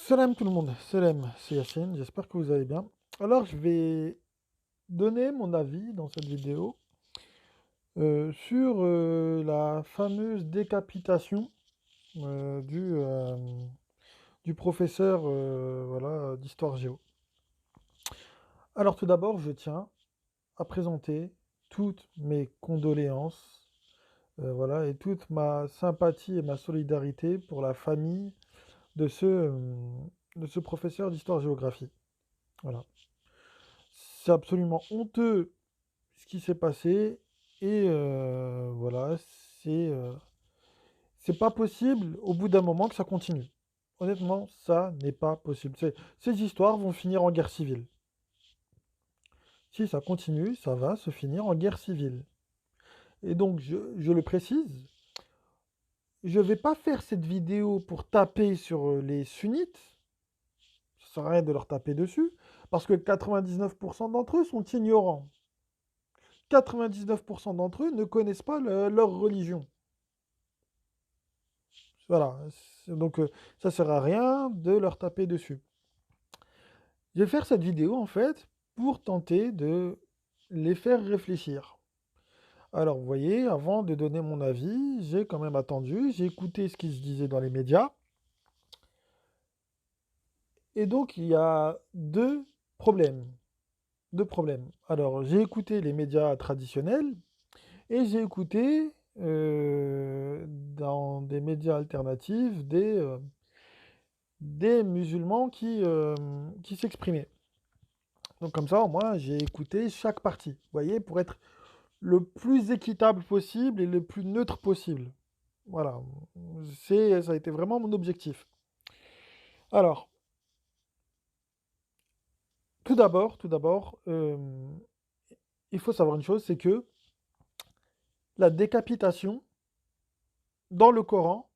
Salam tout le monde, salam, c'est Yacine, j'espère que vous allez bien. Alors je vais donner mon avis dans cette vidéo sur la fameuse décapitation du professeur voilà, d'histoire géo. Alors tout d'abord, je tiens à présenter toutes mes condoléances voilà, et toute ma sympathie et ma solidarité pour la famille de ce professeur d'histoire-géographie. Voilà. C'est absolument honteux ce qui s'est passé et voilà, c'est pas possible au bout d'un moment que ça continue. Honnêtement, ça n'est pas possible. Ces histoires vont finir en guerre civile. Si ça continue, ça va se finir en guerre civile. Et donc, je le précise, je vais pas faire cette vidéo pour taper sur les sunnites. Ça sert à rien de leur taper dessus, parce que 99% d'entre eux sont ignorants. 99% d'entre eux ne connaissent pas leur religion. Voilà. Donc, ça sert à rien de leur taper dessus. Je vais faire cette vidéo, en fait, pour tenter de les faire réfléchir. Alors, vous voyez, avant de donner mon avis, j'ai quand même attendu, j'ai écouté ce qui se disait dans les médias. Et donc, il y a deux problèmes. Deux problèmes. Alors, j'ai écouté les médias traditionnels et j'ai écouté dans des médias alternatifs des musulmans qui s'exprimaient. Donc comme ça, au moins, j'ai écouté chaque partie, vous voyez, pour être le plus équitable possible et le plus neutre possible. Voilà, ça a été vraiment mon objectif. Alors, tout d'abord, il faut savoir une chose, c'est que la décapitation, dans le Coran,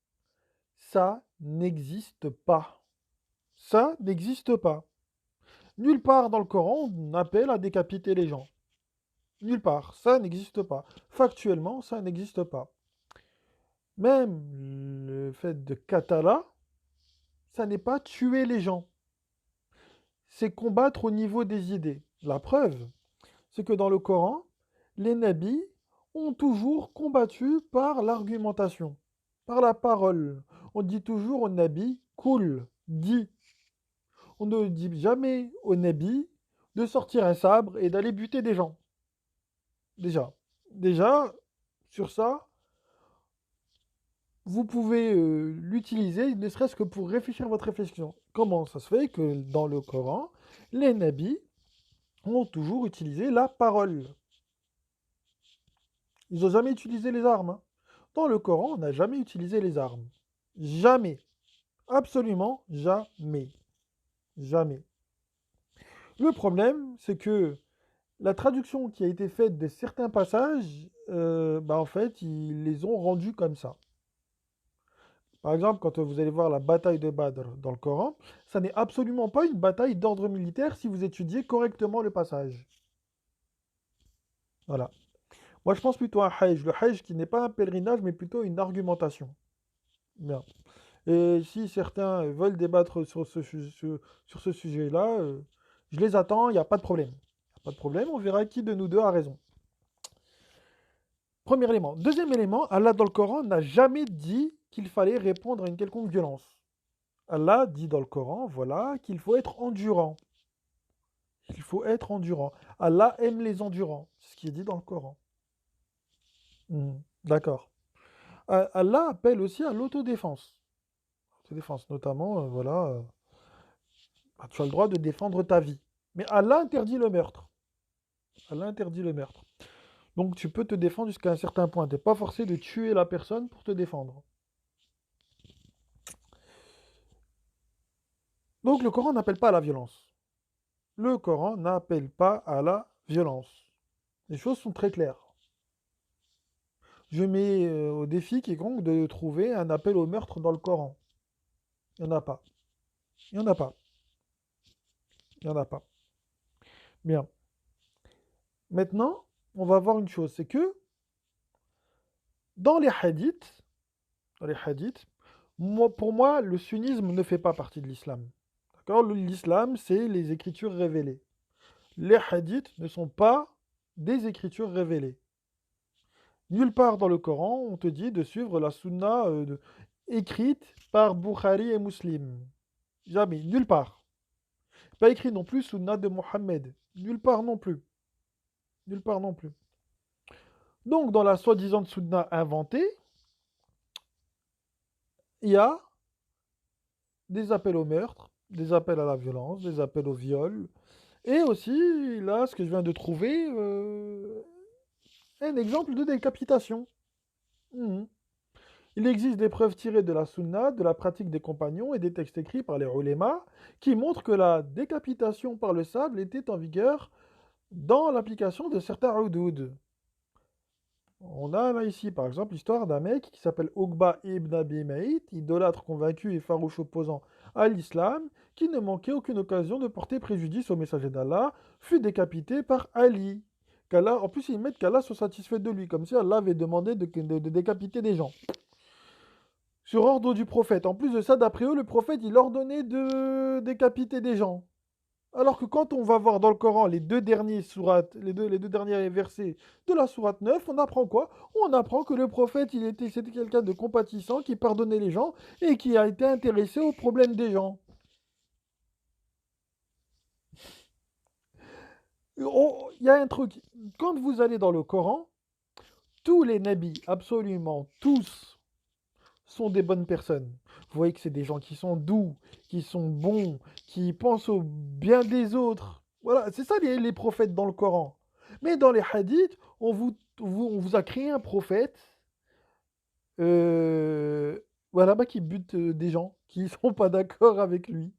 ça n'existe pas. Ça n'existe pas. Nulle part dans le Coran, on appelle à décapiter les gens. Nulle part. Ça n'existe pas. Factuellement, ça n'existe pas. Même le fait de katala, ça n'est pas tuer les gens. C'est combattre au niveau des idées. La preuve, c'est que dans le Coran, les nabis ont toujours combattu par l'argumentation, par la parole. On dit toujours au nabi, cool, dis. On ne dit jamais au nabi de sortir un sabre et d'aller buter des gens. Déjà. Déjà, sur ça, vous pouvez l'utiliser, ne serait-ce que pour réfléchir votre réflexion. Comment ça se fait que dans le Coran, les nabis ont toujours utilisé la parole? Ils n'ont jamais utilisé les armes, hein. Dans le Coran, on n'a jamais utilisé les armes. Jamais. Absolument jamais. Jamais. Le problème, c'est que la traduction qui a été faite de certains passages, bah en fait, ils les ont rendus comme ça. Par exemple, quand vous allez voir la bataille de Badr dans le Coran, ça n'est absolument pas une bataille d'ordre militaire si vous étudiez correctement le passage. Voilà. Moi, je pense plutôt à un hajj. Le hajj qui n'est pas un pèlerinage, mais plutôt une argumentation. Bien. Et si certains veulent débattre sur ce sujet-là, je les attends, il n'y a pas de problème. Y a pas de problème, on verra qui de nous deux a raison. Premier élément. Deuxième élément, Allah dans le Coran n'a jamais dit qu'il fallait répondre à une quelconque violence. Allah dit dans le Coran, voilà, qu'il faut être endurant. Il faut être endurant. Allah aime les endurants. C'est ce qui est dit dans le Coran. D'accord. Allah appelle aussi à l'autodéfense. Autodéfense, notamment, voilà, bah, tu as le droit de défendre ta vie. Mais Allah interdit le meurtre. Allah interdit le meurtre. Donc tu peux te défendre jusqu'à un certain point. Tu n'es pas forcé de tuer la personne pour te défendre. Donc le Coran n'appelle pas à la violence. Le Coran n'appelle pas à la violence. Les choses sont très claires. Je mets au défi quiconque de trouver un appel au meurtre dans le Coran. Il n'y en a pas. Il n'y en a pas. Il n'y en a pas. Bien. Maintenant, on va voir une chose, c'est que dans les hadiths, Pour moi, le sunnisme ne fait pas partie de l'islam. D'accord? L'islam, c'est les écritures révélées. Les hadiths ne sont pas des écritures révélées. Nulle part dans le Coran, on te dit de suivre la sunna écrite par Bukhari et Muslim. Jamais, nulle part. Pas écrit non plus sunna de Mohammed. Nulle part non plus. Nulle part non plus. Donc, dans la soi-disant sunna inventée, il y a des appels au meurtre, des appels à la violence, des appels au viol, et aussi, là, ce que je viens de trouver, un exemple de décapitation. Mhm. Il existe des preuves tirées de la sunna, de la pratique des compagnons et des textes écrits par les ulémas qui montrent que la décapitation par le sable était en vigueur dans l'application de certains hudud. On a là ici par exemple l'histoire d'un mec qui s'appelle Uqba ibn Abi Maït, idolâtre convaincu et farouche opposant à l'islam, qui ne manquait aucune occasion de porter préjudice au messager d'Allah, fut décapité par Ali. En plus, ils mettent qu'Allah soit satisfait de lui, comme si Allah avait demandé de décapiter des gens. Sur ordre du prophète. En plus de ça, d'après eux, le prophète, il ordonnait de décapiter des gens. Alors que quand on va voir dans le Coran les deux derniers sourates, les deux derniers versets de la sourate 9, on apprend quoi? On apprend que le prophète, c'était quelqu'un de compatissant, qui pardonnait les gens et qui a été intéressé aux problèmes des gens. Il y a un truc, quand vous allez dans le Coran, tous les nabis, absolument tous, sont des bonnes personnes. Vous voyez que c'est des gens qui sont doux, qui sont bons, qui pensent au bien des autres. Voilà, c'est ça les prophètes dans le Coran. Mais dans les hadiths, on vous a créé un prophète euh, voilà, bah, qui bute des gens qui ne sont pas d'accord avec lui.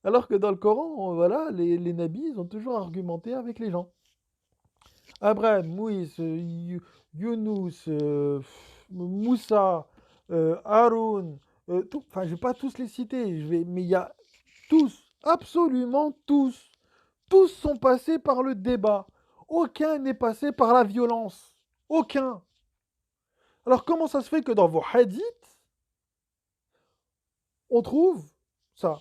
Alors que dans le Coran, voilà, les nabis, ils ont toujours argumenté avec les gens. Abraham, Moïse, Younous, Moussa, Haroun, enfin, je ne vais pas tous les citer, mais il y a tous, absolument tous, tous sont passés par le débat. Aucun n'est passé par la violence. Aucun. Alors comment ça se fait que dans vos hadiths, on trouve ça?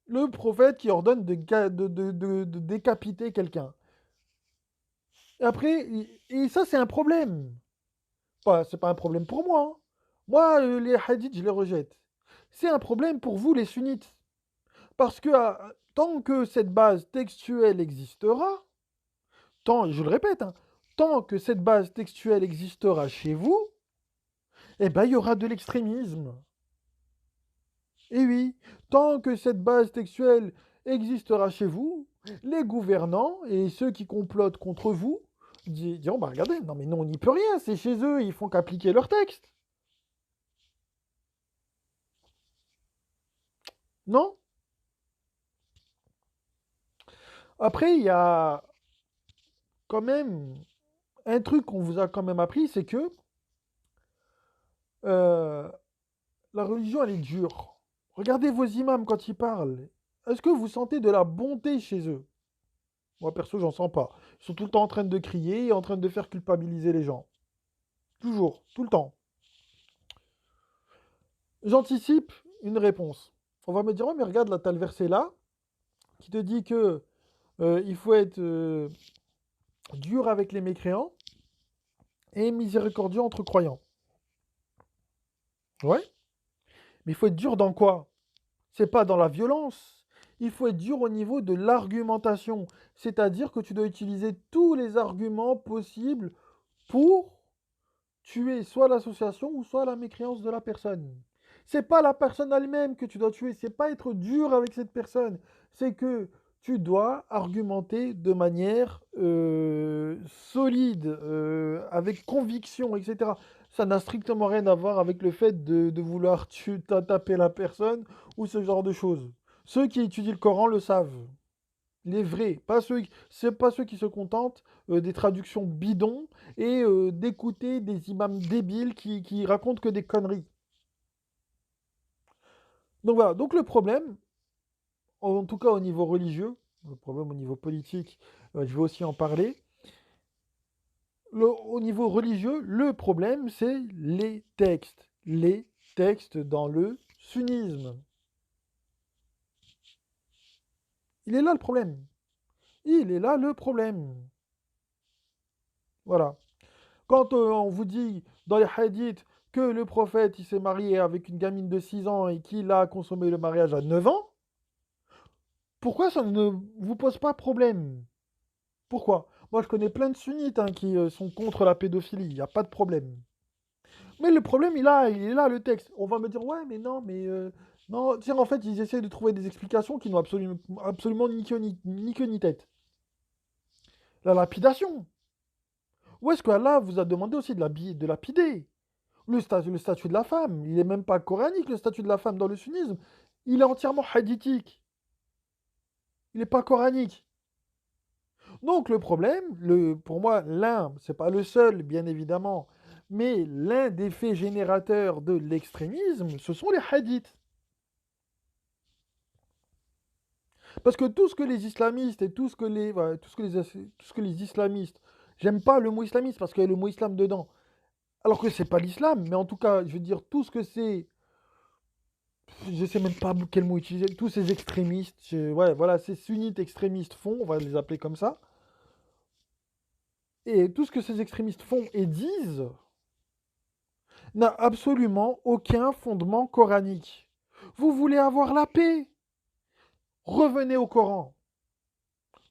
Le prophète qui ordonne de décapiter quelqu'un. Et après, et ça c'est un problème. C'est pas un problème pour moi, hein. Moi, les hadiths, je les rejette. C'est un problème pour vous, les sunnites. Parce que tant que cette base textuelle existera, je le répète, hein, tant que cette base textuelle existera chez vous, eh ben, il y aura de l'extrémisme. Et oui, tant que cette base textuelle existera chez vous, les gouvernants et ceux qui complotent contre vous diront, bah regardez, non mais non, on n'y peut rien, c'est chez eux, ils font qu'appliquer leur texte. Non? Après, il y a quand même un truc qu'on vous a quand même appris, c'est que euh, la religion, elle est dure. Regardez vos imams quand ils parlent. Est-ce que vous sentez de la bonté chez eux? Moi, perso, j'en sens pas. Ils sont tout le temps en train de crier et en train de faire culpabiliser les gens. Toujours, tout le temps. J'anticipe une réponse. On va me dire, oh, mais regarde, là, t'as le verset là, qui te dit que il faut être dur avec les mécréants et miséricordieux entre croyants. Ouais, mais il faut être dur dans quoi? C'est pas dans la violence. Il faut être dur au niveau de l'argumentation. C'est-à-dire que tu dois utiliser tous les arguments possibles pour tuer soit l'association ou soit la mécréance de la personne. C'est pas la personne elle-même que tu dois tuer, c'est pas être dur avec cette personne. C'est que tu dois argumenter de manière solide, avec conviction, etc. Ça n'a strictement rien à voir avec le fait de vouloir taper la personne ou ce genre de choses. Ceux qui étudient le Coran le savent. Les vrais, c'est pas ceux qui se contentent des traductions bidons et d'écouter des imams débiles qui racontent que des conneries. Donc voilà, donc le problème, en tout cas au niveau religieux, le problème au niveau politique, je vais aussi en parler. Au niveau religieux, le problème, c'est les textes. Les textes dans le sunnisme. Il est là le problème. Il est là le problème. Voilà. Quand on vous dit dans les hadiths que le prophète il s'est marié avec une gamine de 6 ans et qu'il a consommé le mariage à 9 ans, pourquoi ça ne vous pose pas problème? Pourquoi? Moi je connais plein de sunnites hein, qui sont contre la pédophilie, il n'y a pas de problème. Mais le problème il est là le texte. On va me dire ouais mais non mais non, tiens en fait ils essaient de trouver des explications qui n'ont absolument ni queue ni tête. La lapidation. Où est-ce que Allah vous a demandé aussi de lapider? Le statut de la femme, il n'est même pas coranique, le statut de la femme dans le sunnisme. Il est entièrement hadithique. Il n'est pas coranique. Donc le problème, pour moi, c'est pas le seul, bien évidemment, mais l'un des faits générateurs de l'extrémisme, ce sont les hadiths. Parce que tout ce que les islamistes et voilà, tout ce que les islamistes, j'aime pas le mot islamiste parce qu'il y a le mot islam dedans, alors que c'est pas l'islam, mais en tout cas, je veux dire, tout ce que c'est je sais même pas quel mot utiliser. Tous ces extrémistes, ouais, voilà, ces sunnites extrémistes font, on va les appeler comme ça. Et tout ce que ces extrémistes font et disent n'a absolument aucun fondement coranique. Vous voulez avoir la paix? Revenez au Coran.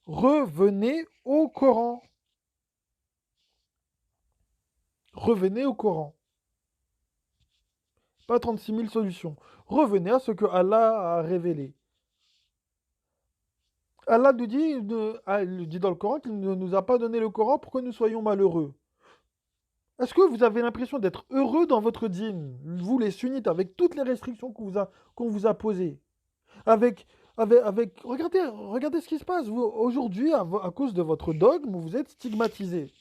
Revenez au Coran. Revenez au Coran. Pas 36 000 solutions. Revenez à ce que Allah a révélé. Allah nous dit, il dit dans le Coran qu'il ne nous a pas donné le Coran pour que nous soyons malheureux. Est-ce que vous avez l'impression d'être heureux dans votre dîne, vous les sunnites, avec toutes les restrictions qu'on vous a posées? Avec, regardez ce qui se passe. Aujourd'hui, à cause de votre dogme, vous êtes stigmatisés.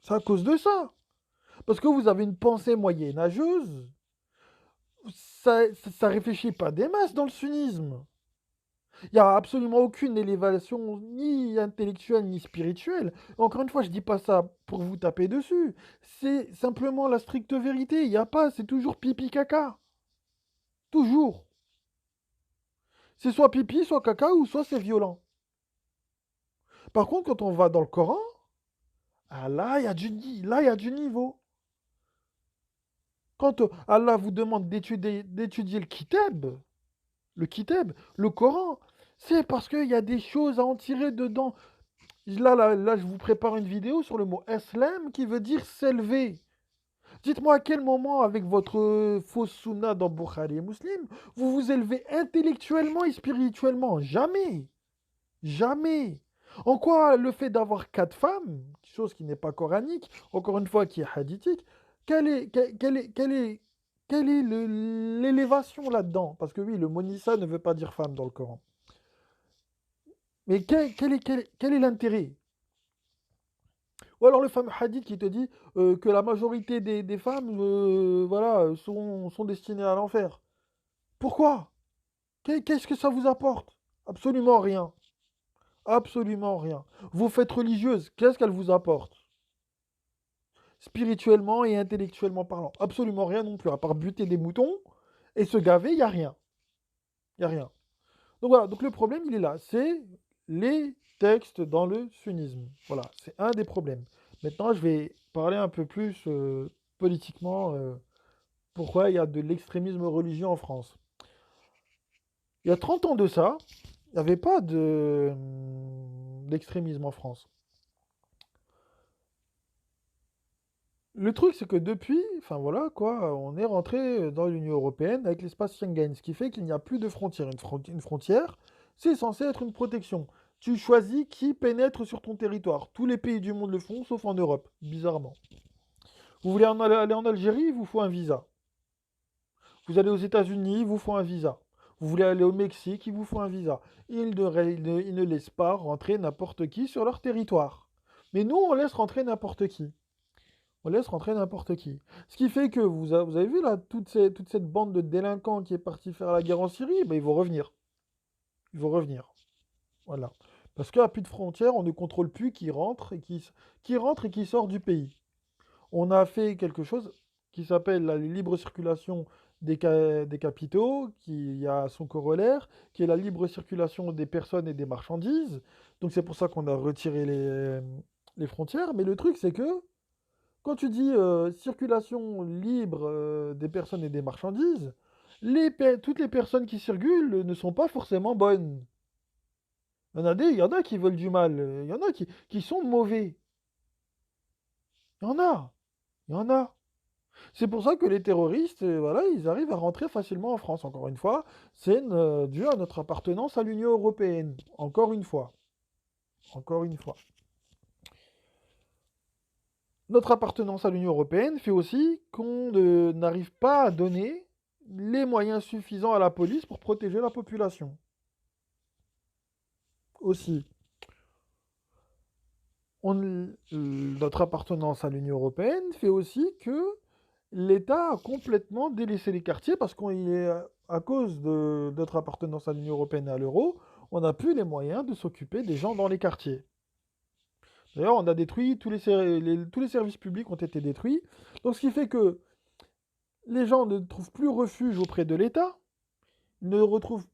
C'est à cause de ça. Parce que vous avez une pensée moyenâgeuse. Ça réfléchit pas des masses dans le sunnisme. Il n'y a absolument aucune élévation, ni intellectuelle, ni spirituelle. Encore une fois, je dis pas ça pour vous taper dessus. C'est simplement la stricte vérité. Il n'y a pas, c'est toujours pipi caca. Toujours. C'est soit pipi, soit caca, ou soit c'est violent. Par contre, quand on va dans le Coran, ah, là, il y a du niveau. Quand Allah vous demande d'étudier le Coran, c'est parce qu'il y a des choses à en tirer dedans. Là, je vous prépare une vidéo sur le mot Islam qui veut dire s'élever. Dites-moi à quel moment, avec votre fausse sunna dans Bukhari et Muslim, vous vous élevez intellectuellement et spirituellement? Jamais. Jamais. En quoi le fait d'avoir 4 femmes, chose qui n'est pas coranique, encore une fois qui est hadithique, quelle est l'élévation là-dedans? Parce que oui, le mot Nisa ne veut pas dire femme dans le Coran. Mais quel est l'intérêt? Ou alors le fameux hadith qui te dit que la majorité des femmes voilà, sont destinées à l'enfer. Pourquoi? Qu'est-ce que ça vous apporte? Absolument rien. Absolument rien. Vous faites religieuse, qu'est-ce qu'elle vous apporte? Spirituellement et intellectuellement parlant. Absolument rien non plus. À part buter des moutons et se gaver, il n'y a rien. Il n'y a rien. Donc voilà, donc le problème, il est là. C'est les textes dans le sunnisme. Voilà, c'est un des problèmes. Maintenant, je vais parler un peu plus politiquement pourquoi il y a de l'extrémisme religieux en France. Il y a 30 ans de ça, il n'y avait pas d'extrémisme en France. Le truc, c'est que depuis, enfin voilà quoi, on est rentré dans l'Union européenne avec l'espace Schengen, ce qui fait qu'il n'y a plus de frontières. Une frontière, c'est censé être une protection. Tu choisis qui pénètre sur ton territoire. Tous les pays du monde le font, sauf en Europe, bizarrement. Vous voulez aller en Algérie, il vous faut un visa. Vous allez aux États-Unis, il vous faut un visa. Vous voulez aller au Mexique, il vous faut un visa. Ils ne laissent pas rentrer n'importe qui sur leur territoire. Mais nous, on laisse rentrer n'importe qui. On laisse rentrer n'importe qui. Ce qui fait que vous avez vu là, toute cette bande de délinquants qui est partie faire la guerre en Syrie, ben, ils vont revenir. Ils vont revenir. Voilà. Parce qu'il n'y a plus de frontières, on ne contrôle plus qui rentre et qui sort du pays. On a fait quelque chose. qui s'appelle la libre circulation des capitaux, qui a son corollaire, qui est la libre circulation des personnes et des marchandises. Donc c'est pour ça qu'on a retiré les frontières. Mais le truc, c'est que quand tu dis circulation libre des personnes et des marchandises, toutes les personnes qui circulent ne sont pas forcément bonnes. Il y en a qui veulent du mal, il y en a qui sont mauvais. Il y en a, il y en a. C'est pour ça que les terroristes, voilà, ils arrivent à rentrer facilement en France. Encore une fois, c'est dû à notre appartenance à l'Union européenne. Encore une fois. Encore une fois. Notre appartenance à l'Union européenne fait aussi qu'on n'arrive pas à donner les moyens suffisants à la police pour protéger la population. Aussi. Notre appartenance à l'Union européenne fait aussi que l'État a complètement délaissé les quartiers parce à cause de notre appartenance à l'Union européenne et à l'euro, on n'a plus les moyens de s'occuper des gens dans les quartiers. D'ailleurs, on a détruit tous les services publics ont été détruits. Donc, ce qui fait que les gens ne trouvent plus refuge auprès de l'État, ne retrouvent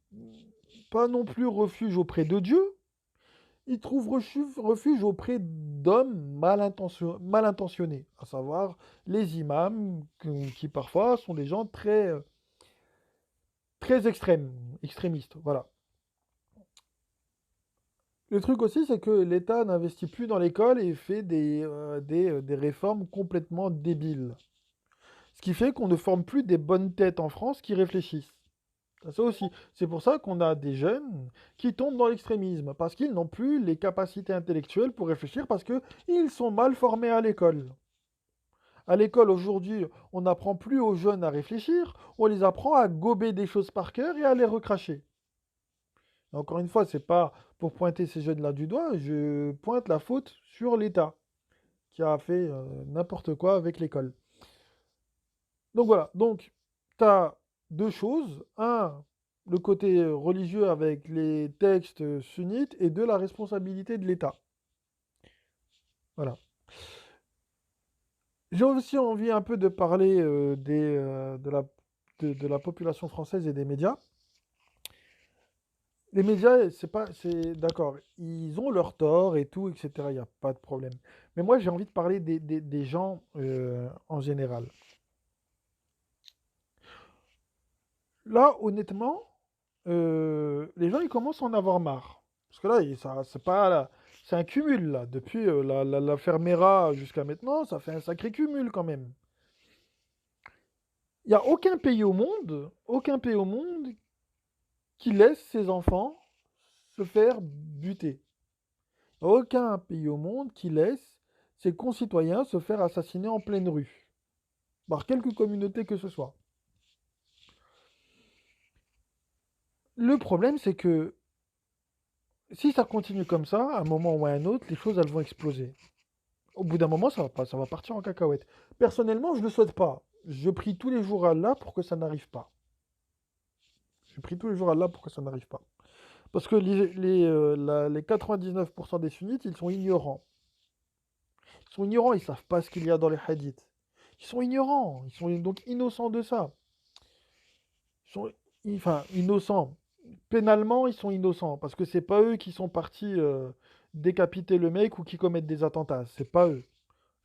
pas non plus refuge auprès de Dieu. Ils trouvent refuge auprès d'hommes mal intentionnés, à savoir les imams, qui parfois sont des gens très extrémistes. Voilà. Le truc aussi, c'est que l'État n'investit plus dans l'école et fait des réformes complètement débiles. Ce qui fait qu'on ne forme plus des bonnes têtes en France qui réfléchissent. Ça aussi. C'est pour ça qu'on a des jeunes qui tombent dans l'extrémisme, parce qu'ils n'ont plus les capacités intellectuelles pour réfléchir, parce qu'ils sont mal formés à l'école. À l'école, aujourd'hui, on n'apprend plus aux jeunes à réfléchir, on les apprend à gober des choses par cœur et à les recracher. Et encore une fois, c'est pas pour pointer ces jeunes-là du doigt, je pointe la faute sur l'État, qui a fait n'importe quoi avec l'école. Donc voilà, donc tu as deux choses. Un, le côté religieux avec les textes sunnites, et deux, la responsabilité de l'État. Voilà. J'ai aussi envie un peu de parler de la population française et des médias. Les médias, c'est d'accord, ils ont leur tort et tout, etc. Il n'y a pas de problème. Mais moi, j'ai envie de parler des gens en général. Là, honnêtement, les gens, ils commencent à en avoir marre. Parce que là, c'est pas, c'est un cumul, là. Depuis l'affaire Mera jusqu'à maintenant, ça fait un sacré cumul quand même. Il n'y a aucun pays au monde qui laisse ses enfants se faire buter. Aucun pays au monde qui laisse ses concitoyens se faire assassiner en pleine rue, par quelque communauté que ce soit. Le problème, c'est que si ça continue comme ça, à un moment ou à un autre, les choses, elles vont exploser. Au bout d'un moment, ça va partir en cacahuète. Personnellement, je ne le souhaite pas. Je prie tous les jours à Allah pour que ça n'arrive pas. Je prie tous les jours à Allah pour que ça n'arrive pas. Parce que les 99% des sunnites, ils sont ignorants. Ils sont ignorants, ils ne savent pas ce qu'il y a dans les hadiths. Ils sont ignorants, ils sont donc innocents de ça. Ils sont, enfin, innocents. Pénalement, ils sont innocents. Parce que c'est pas eux qui sont partis décapiter le mec ou qui commettent des attentats. C'est pas eux.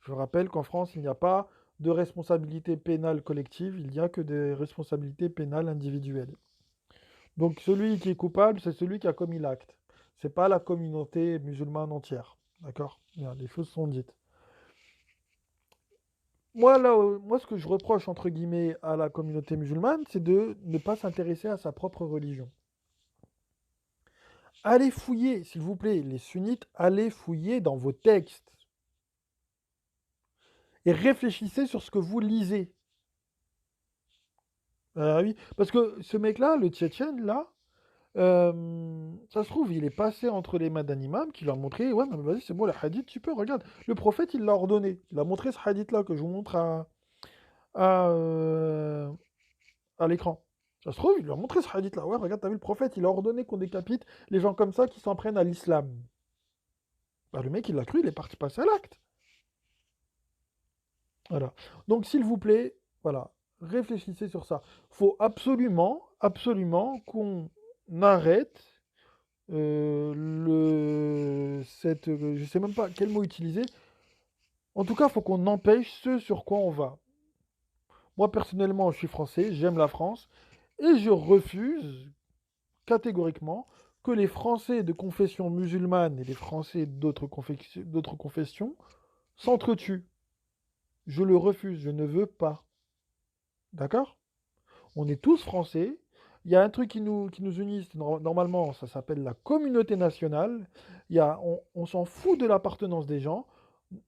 Je rappelle qu'en France, il n'y a pas de responsabilité pénale collective, il n'y a que des responsabilités pénales individuelles. Donc celui qui est coupable, c'est celui qui a commis l'acte. C'est pas la communauté musulmane entière. D'accord? Les choses sont dites. Moi, là, moi, ce que je reproche, entre guillemets, à la communauté musulmane, c'est de ne pas s'intéresser à sa propre religion. Allez fouiller, s'il vous plaît, les sunnites, allez fouiller dans vos textes. Et réfléchissez sur ce que vous lisez. Ah oui, parce que ce mec-là, le Tchétchène, là, ça se trouve, il est passé entre les mains d'un imam qui lui a montré, ouais, mais vas-y, c'est bon, le hadith, tu peux, regarde. Le prophète, il l'a ordonné. Il a montré ce hadith-là que je vous montre à, euh, à l'écran. Ça se trouve, il lui a montré ce hadith-là. Ouais, regarde, t'as vu le prophète, il a ordonné qu'on décapite les gens comme ça qui s'en prennent à l'islam. Bah, le mec, il l'a cru, il est parti passer à l'acte. Voilà. Donc, s'il vous plaît, Voilà, réfléchissez sur ça. Faut absolument, absolument qu'on arrête je sais même pas quel mot utiliser. En tout cas, faut qu'on empêche ce sur quoi on va. Moi, personnellement, je suis français, j'aime la France, et je refuse catégoriquement que les Français de confession musulmane et les Français d'autres confessions s'entretuent. Je le refuse, je ne veux pas. D'accord? On est tous Français. Il y a un truc qui nous unit, normalement, ça s'appelle la communauté nationale. On s'en fout de l'appartenance des gens.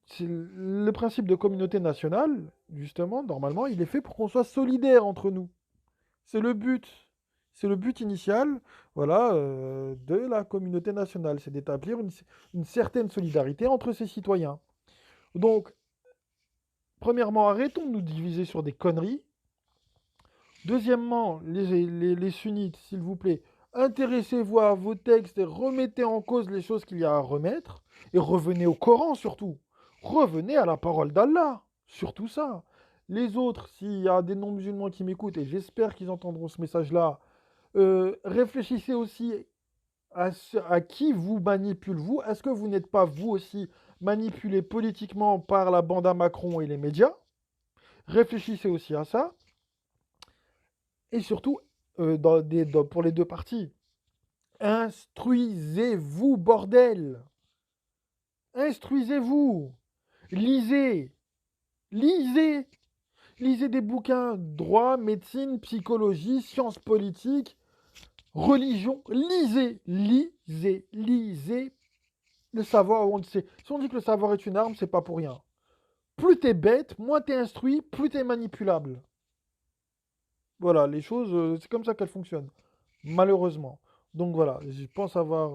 C'est le principe de communauté nationale, justement, normalement, il est fait pour qu'on soit solidaires entre nous. C'est le but. C'est le but initial, voilà, de la communauté nationale. C'est d'établir une certaine solidarité entre ses citoyens. Donc, premièrement, arrêtons de nous diviser sur des conneries. Deuxièmement, les sunnites, s'il vous plaît, intéressez-vous à vos textes et remettez en cause les choses qu'il y a à remettre. Et revenez au Coran surtout. Revenez à la parole d'Allah. Surtout ça. Les autres, s'il y a des non-musulmans qui m'écoutent, et j'espère qu'ils entendront ce message-là, réfléchissez aussi à qui vous manipule vous. Est-ce que vous n'êtes pas vous aussi manipulé politiquement par la bande à Macron et les médias? Réfléchissez aussi à ça. Et surtout, pour les deux parties, instruisez-vous, bordel. Instruisez-vous. Lisez. Lisez. Lisez des bouquins, droit, médecine, psychologie, sciences politiques, religion. Lisez. Lisez. Lisez. Le savoir, on le sait. Si on dit que le savoir est une arme, c'est pas pour rien. Plus t'es bête, moins t'es instruit, plus t'es manipulable. Voilà, les choses, c'est comme ça qu'elles fonctionnent. Malheureusement. Donc voilà, je pense avoir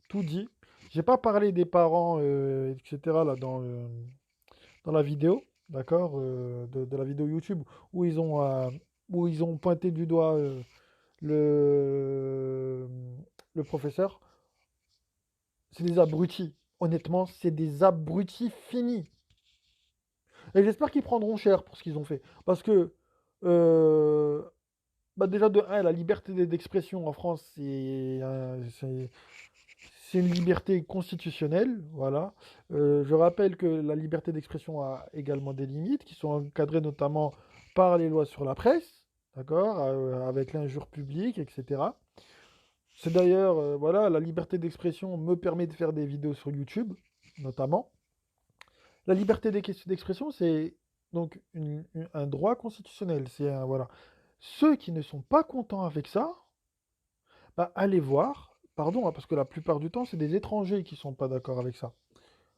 tout dit. J'ai pas parlé des parents, etc. là dans la vidéo, d'accord, de la vidéo YouTube où ils ont pointé du doigt le, le professeur. C'est des abrutis. Honnêtement, c'est des abrutis finis. Et j'espère qu'ils prendront cher pour ce qu'ils ont fait. Parce que, euh, bah déjà de un, la liberté d'expression en France, c'est une liberté constitutionnelle, voilà. Je rappelle que la liberté d'expression a également des limites qui sont encadrées notamment par les lois sur la presse, d'accord, avec l'injure publique, etc. C'est d'ailleurs, voilà, la liberté d'expression me permet de faire des vidéos sur YouTube, notamment. La liberté d'expression, c'est donc un droit constitutionnel. Voilà. Ceux qui ne sont pas contents avec ça, bah, allez voir, pardon, hein, parce que la plupart du temps, c'est des étrangers qui ne sont pas d'accord avec ça,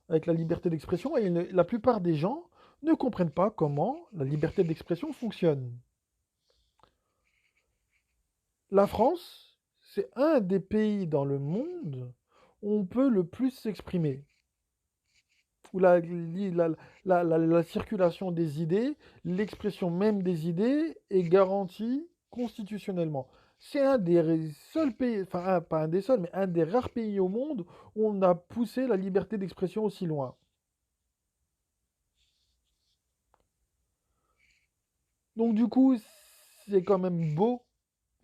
avec la liberté d'expression, et la plupart des gens ne comprennent pas comment la liberté d'expression fonctionne. La France, c'est un des pays dans le monde où on peut le plus s'exprimer, où la circulation des idées, l'expression même des idées est garantie constitutionnellement. C'est un des seuls pays, enfin pas un des seuls, mais un des rares pays au monde où on a poussé la liberté d'expression aussi loin. Donc du coup, c'est quand même beau,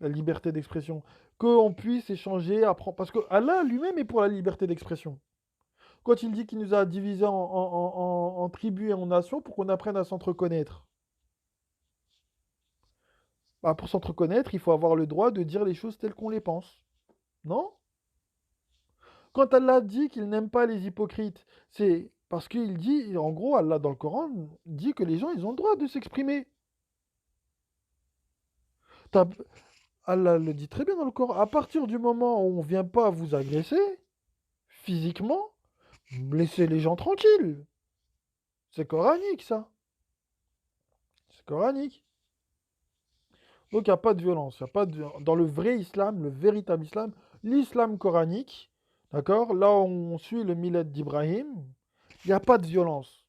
la liberté d'expression, qu'on puisse échanger, apprendre, parce que Allah lui-même est pour la liberté d'expression. Quand il dit qu'il nous a divisés en tribus et en nations pour qu'on apprenne à s'entreconnaître. Bah, pour s'entreconnaître, il faut avoir le droit de dire les choses telles qu'on les pense. Non? Quand Allah dit qu'il n'aime pas les hypocrites, c'est parce qu'il dit, en gros, Allah dans le Coran dit que les gens, ils ont le droit de s'exprimer. T'as- Allah le dit très bien dans le Coran. À partir du moment où on ne vient pas vous agresser, physiquement, laissez les gens tranquilles. C'est coranique, ça. C'est coranique. Donc, il n'y a pas de violence. Y a pas de... Dans le vrai islam, le véritable islam, l'islam coranique, d'accord, là où on suit le millet d'Ibrahim, il n'y a pas de violence.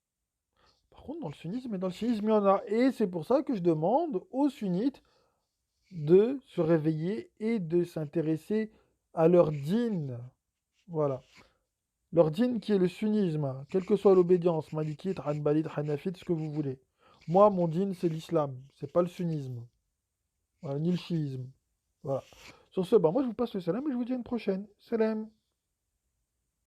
Par contre, dans le sunnisme, il y en a. Et c'est pour ça que je demande aux sunnites de se réveiller et de s'intéresser à leur dîn. Voilà. Leur dîn qui est le sunnisme, quelle que soit l'obédience, malikite, hanbalite, hanafite, ce que vous voulez. Moi, mon dîn, c'est l'islam, c'est pas le sunnisme, voilà, ni le chiisme. Voilà. Sur ce, bah, moi, je vous passe le salam et je vous dis à une prochaine. Salam.